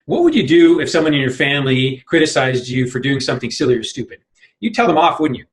What would you do if someone in your family criticized you for doing something silly or stupid? You'd tell them off, wouldn't you?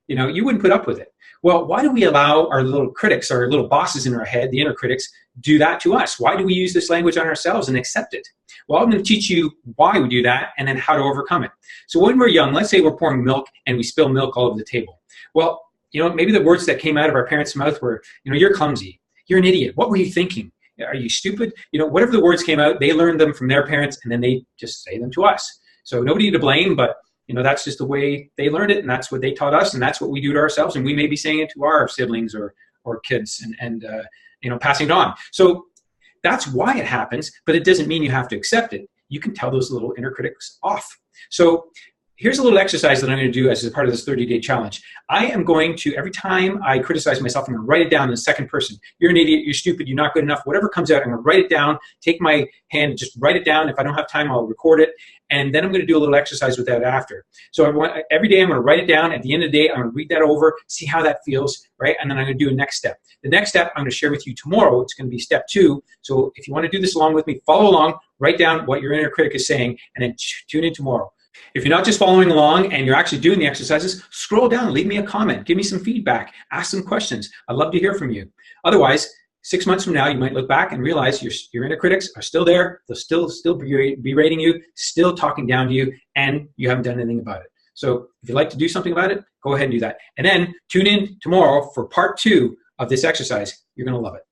You know, you wouldn't put up with it. Well, why do we allow our little critics, our little bosses in our head, the inner critics, do that to us? Why do we use this language on ourselves and accept it? Well, I'm going to teach you why we do that and then how to overcome it. So when we're young, let's say we're pouring milk and we spill milk all over the table. Well, you know, maybe the words that came out of our parents' mouth were, you know, you're clumsy, you're an idiot, what were you thinking? Are you stupid? You know, whatever the words came out, they learned them from their parents and then they just say them to us. So nobody to blame, but you know, that's just the way they learned it, and that's what they taught us, and that's what we do to ourselves, and we may be saying it to our siblings or kids and you know, passing it on. So that's why it happens, but it doesn't mean you have to accept it. You can tell those little inner critics off. So here's a little exercise that I'm going to do as a part of this 30-day challenge. I am going to, every time I criticize myself, I'm going to write it down in the second person. You're an idiot, you're stupid, you're not good enough, whatever comes out, I'm going to write it down, take my hand and just write it down. If I don't have time, I'll record it. And then I'm going to do a little exercise with that after. So every day I'm going to write it down. At the end of the day, I'm going to read that over, see how that feels, right? And then I'm going to do a next step. The next step I'm going to share with you tomorrow. It's going to be step 2. So if you want to do this along with me, follow along, write down what your inner critic is saying, and then tune in tomorrow. If you're not just following along and you're actually doing the exercises, scroll down, leave me a comment, give me some feedback, ask some questions. I'd love to hear from you. Otherwise, 6 months from now, you might look back and realize your inner critics are still there. They'll still be berating you, still talking down to you, and you haven't done anything about it. So if you'd like to do something about it, go ahead and do that. And then tune in tomorrow for part 2 of this exercise. You're going to love it.